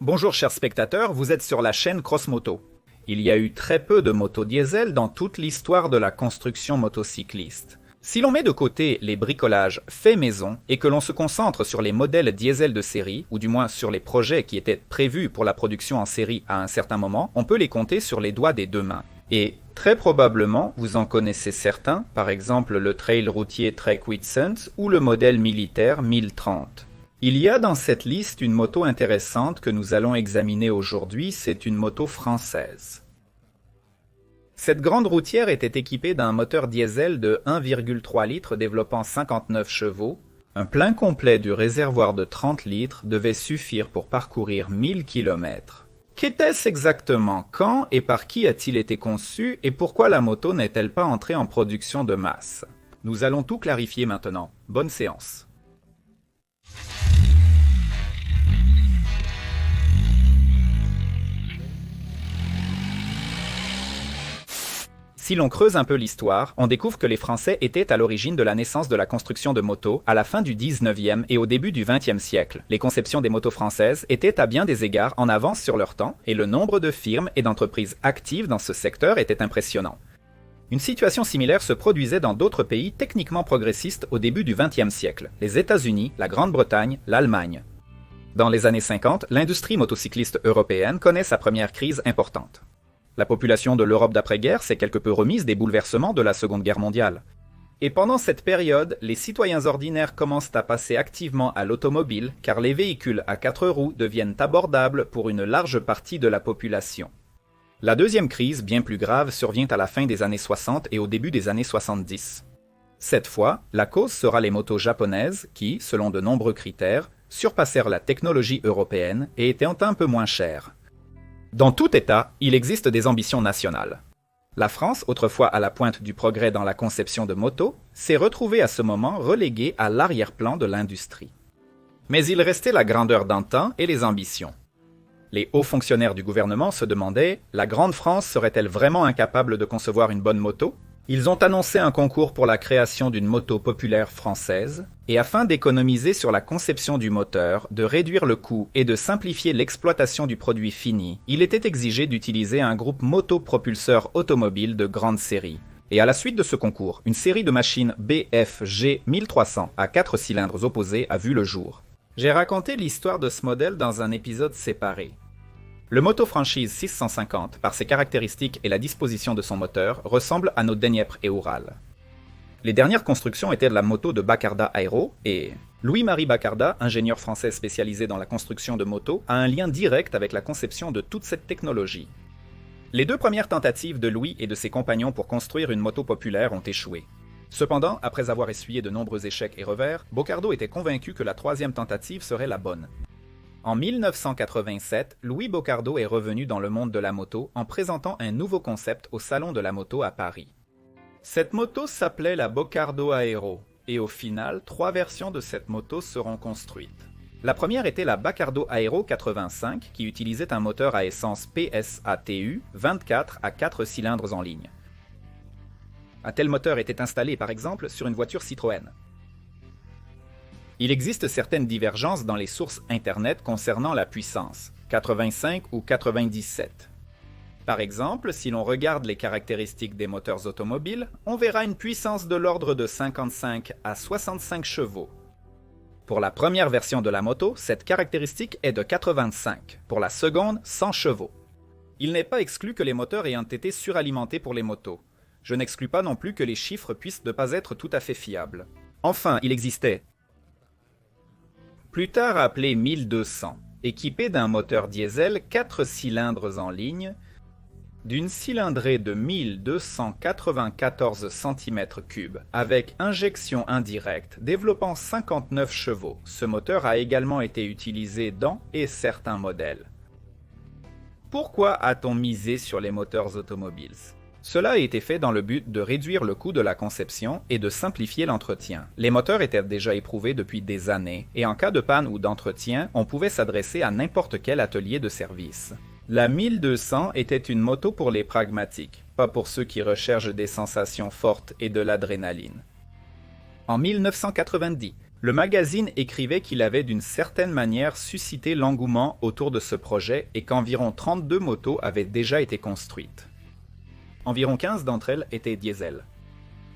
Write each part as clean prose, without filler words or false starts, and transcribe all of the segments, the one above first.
Bonjour chers spectateurs, vous êtes sur la chaîne Crossmoto. Il y a eu très peu de motos diesel dans toute l'histoire de la construction motocycliste. Si l'on met de côté les bricolages faits maison et que l'on se concentre sur les modèles diesel de série, ou du moins sur les projets qui étaient prévus pour la production en série à un certain moment, on peut les compter sur les doigts des deux mains. Et très probablement, vous en connaissez certains, par exemple le trail routier Trek Whitsunds ou le modèle militaire 1030. Il y a dans cette liste une moto intéressante que nous allons examiner aujourd'hui, c'est une moto française. Cette grande routière était équipée d'un moteur diesel de 1,3 litres développant 59 chevaux. Un plein complet du réservoir de 30 litres devait suffire pour parcourir 1000 km. Qu'était-ce exactement? Quand et par qui a-t-il été conçu et pourquoi la moto n'est-elle pas entrée en production de masse? Nous allons tout clarifier maintenant. Bonne séance. Si l'on creuse un peu l'histoire, on découvre que les Français étaient à l'origine de la naissance de la construction de motos à la fin du 19e et au début du 20e siècle. Les conceptions des motos françaises étaient à bien des égards en avance sur leur temps et le nombre de firmes et d'entreprises actives dans ce secteur était impressionnant. Une situation similaire se produisait dans d'autres pays techniquement progressistes au début du 20e siècle, les États-Unis, la Grande-Bretagne, l'Allemagne. Dans les années 50, l'industrie motocycliste européenne connaît sa première crise importante. La population de l'Europe d'après-guerre s'est quelque peu remise des bouleversements de la Seconde Guerre mondiale. Et pendant cette période, les citoyens ordinaires commencent à passer activement à l'automobile car les véhicules à 4 roues deviennent abordables pour une large partie de la population. La deuxième crise, bien plus grave, survient à la fin des années 60 et au début des années 70. Cette fois, la cause sera les motos japonaises qui, selon de nombreux critères, surpassèrent la technologie européenne et étaient un peu moins chères. Dans tout État, il existe des ambitions nationales. La France, autrefois à la pointe du progrès dans la conception de motos, s'est retrouvée à ce moment reléguée à l'arrière-plan de l'industrie. Mais il restait la grandeur d'antan et les ambitions. Les hauts fonctionnaires du gouvernement se demandaient « La grande France serait-elle vraiment incapable de concevoir une bonne moto ?» Ils ont annoncé un concours pour la création d'une moto populaire française, et afin d'économiser sur la conception du moteur, de réduire le coût et de simplifier l'exploitation du produit fini, il était exigé d'utiliser un groupe motopropulseur automobile de grande série. Et à la suite de ce concours, une série de machines BFG 1300 à 4 cylindres opposés a vu le jour. J'ai raconté l'histoire de ce modèle dans un épisode séparé. Le Moto Franchise 650, par ses caractéristiques et la disposition de son moteur, ressemble à nos Dniepr et Oural. Les dernières constructions étaient de la moto de Bacarda Aero, et Louis-Marie Bacarda, ingénieur français spécialisé dans la construction de motos, a un lien direct avec la conception de toute cette technologie. Les deux premières tentatives de Louis et de ses compagnons pour construire une moto populaire ont échoué. Cependant, après avoir essuyé de nombreux échecs et revers, Bocardo était convaincu que la troisième tentative serait la bonne. En 1987, Louis Bocardo est revenu dans le monde de la moto en présentant un nouveau concept au Salon de la moto à Paris. Cette moto s'appelait la Bocardo Aero, et au final, 3 versions de cette moto seront construites. La première était la Bacardo Aero 85, qui utilisait un moteur à essence PSATU 24 à 4 cylindres en ligne. Un tel moteur était installé par exemple sur une voiture Citroën. Il existe certaines divergences dans les sources Internet concernant la puissance, 85 ou 97. Par exemple, si l'on regarde les caractéristiques des moteurs automobiles, on verra une puissance de l'ordre de 55 à 65 chevaux. Pour la première version de la moto, cette caractéristique est de 85, pour la seconde, 100 chevaux. Il n'est pas exclu que les moteurs ayant été suralimentés pour les motos. Je n'exclus pas non plus que les chiffres puissent ne pas être tout à fait fiables. Enfin, il existait plus tard appelé 1200, équipé d'un moteur diesel 4 cylindres en ligne, d'une cylindrée de 1294 cm3 avec injection indirecte développant 59 chevaux. Ce moteur a également été utilisé dans et certains modèles. Pourquoi a-t-on misé sur les moteurs automobiles ? Cela a été fait dans le but de réduire le coût de la conception et de simplifier l'entretien. Les moteurs étaient déjà éprouvés depuis des années, et en cas de panne ou d'entretien, on pouvait s'adresser à n'importe quel atelier de service. La 1200 était une moto pour les pragmatiques, pas pour ceux qui recherchent des sensations fortes et de l'adrénaline. En 1990, Le magazine écrivait qu'il avait d'une certaine manière suscité l'engouement autour de ce projet et qu'environ 32 motos avaient déjà été construites. Environ 15 d'entre elles étaient diesel.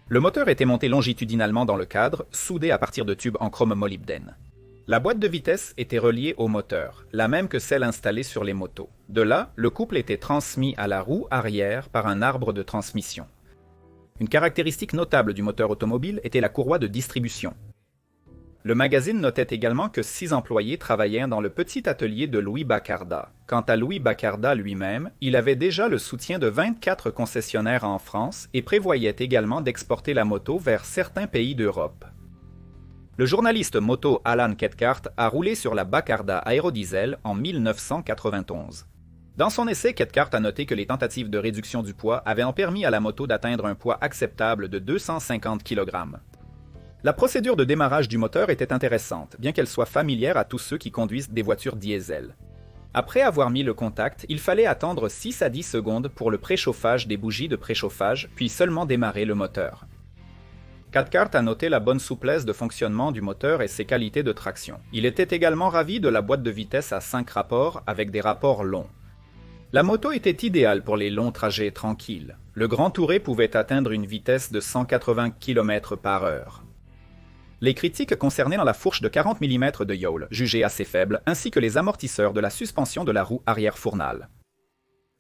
Le moteur était monté longitudinalement dans le cadre, soudé à partir de tubes en chrome molybdène. La boîte de vitesse était reliée au moteur, la même que celle installée sur les motos. De là, le couple était transmis à la roue arrière par un arbre de transmission. Une caractéristique notable du moteur automobile était la courroie de distribution. Le magazine notait également que 6 employés travaillaient dans le petit atelier de Louis Bacardat. Quant à Louis Bacardat lui-même, il avait déjà le soutien de 24 concessionnaires en France et prévoyait également d'exporter la moto vers certains pays d'Europe. Le journaliste moto Alan Cathcart a roulé sur la Bacardat aérodiesel en 1991. Dans son essai, Cathcart a noté que les tentatives de réduction du poids avaient permis à la moto d'atteindre un poids acceptable de 250 kg. La procédure de démarrage du moteur était intéressante, bien qu'elle soit familière à tous ceux qui conduisent des voitures diesel. Après avoir mis le contact, il fallait attendre 6 à 10 secondes pour le préchauffage des bougies de préchauffage, puis seulement démarrer le moteur. Cathcart a noté la bonne souplesse de fonctionnement du moteur et ses qualités de traction. Il était également ravi de la boîte de vitesse à 5 rapports avec des rapports longs. La moto était idéale pour les longs trajets tranquilles. Le Grand Touret pouvait atteindre une vitesse de 180 km/h. Les critiques concernaient dans la fourche de 40 mm de yawl, jugée assez faible, ainsi que les amortisseurs de la suspension de la roue arrière fournale.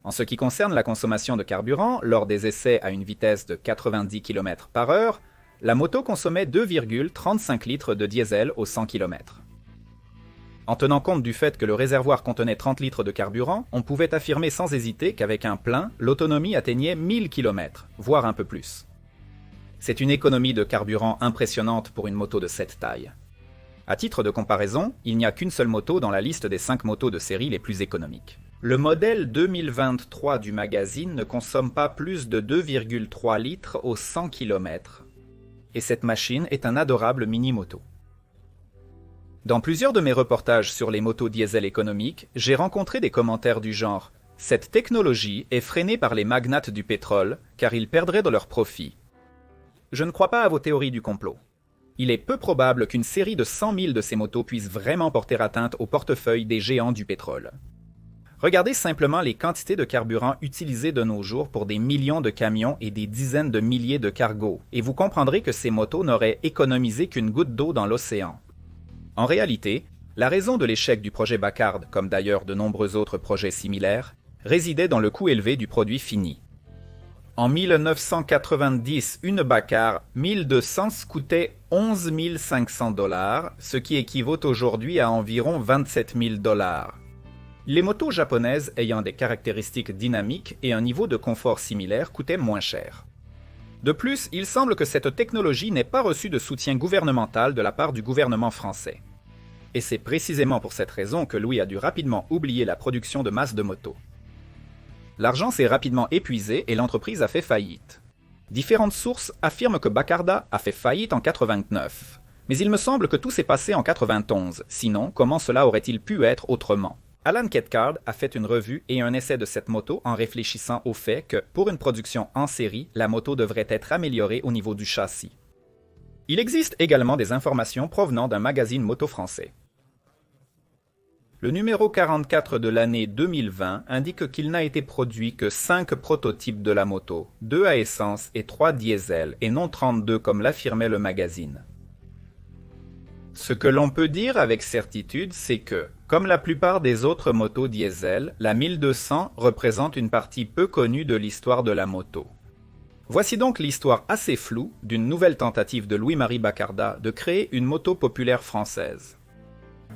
En ce qui concerne la consommation de carburant, lors des essais à une vitesse de 90 km/h, la moto consommait 2,35 litres de diesel au 100 km. En tenant compte du fait que le réservoir contenait 30 litres de carburant, on pouvait affirmer sans hésiter qu'avec un plein, l'autonomie atteignait 1000 km, voire un peu plus. C'est une économie de carburant impressionnante pour une moto de cette taille. À titre de comparaison, il n'y a qu'une seule moto dans la liste des 5 motos de série les plus économiques. Le modèle 2023 du magazine ne consomme pas plus de 2,3 litres au 100 km. Et cette machine est un adorable mini-moto. Dans plusieurs de mes reportages sur les motos diesel économiques, j'ai rencontré des commentaires du genre « Cette technologie est freinée par les magnates du pétrole car ils perdraient de leurs profits. » Je ne crois pas à vos théories du complot. Il est peu probable qu'une série de 100 000 de ces motos puisse vraiment porter atteinte au portefeuille des géants du pétrole. Regardez simplement les quantités de carburant utilisées de nos jours pour des millions de camions et des dizaines de milliers de cargos, et vous comprendrez que ces motos n'auraient économisé qu'une goutte d'eau dans l'océan. En réalité, la raison de l'échec du projet Bacard, comme d'ailleurs de nombreux autres projets similaires, résidait dans le coût élevé du produit fini. En 1990, une Bacard 1200 coûtait 11 500 $, ce qui équivaut aujourd'hui à environ 27 000 $. Les motos japonaises ayant des caractéristiques dynamiques et un niveau de confort similaire coûtaient moins cher. De plus, il semble que cette technologie n'ait pas reçu de soutien gouvernemental de la part du gouvernement français. Et c'est précisément pour cette raison que Louis a dû rapidement oublier la production de masse de motos. L'argent s'est rapidement épuisé et l'entreprise a fait faillite. Différentes sources affirment que Bacardat a fait faillite en 89. Mais il me semble que tout s'est passé en 91, sinon comment cela aurait-il pu être autrement? Alan Cathcart a fait une revue et un essai de cette moto en réfléchissant au fait que, pour une production en série, la moto devrait être améliorée au niveau du châssis. Il existe également des informations provenant d'un magazine moto français. Le numéro 44 de l'année 2020 indique qu'il n'a été produit que 5 prototypes de la moto, 2 à essence et 3 diesel, et non 32 comme l'affirmait le magazine. Ce que l'on peut dire avec certitude, c'est que, comme la plupart des autres motos diesel, la 1200 représente une partie peu connue de l'histoire de la moto. Voici donc l'histoire assez floue d'une nouvelle tentative de Louis-Marie Bacardat de créer une moto populaire française.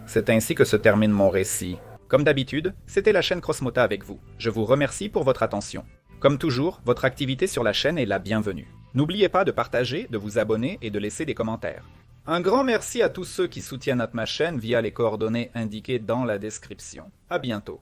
C'est ainsi que se termine mon récit. Comme d'habitude, c'était la chaîne Crossmota avec vous. Je vous remercie pour votre attention. Comme toujours, votre activité sur la chaîne est la bienvenue. N'oubliez pas de partager, de vous abonner et de laisser des commentaires. Un grand merci à tous ceux qui soutiennent ma chaîne via les coordonnées indiquées dans la description. À bientôt.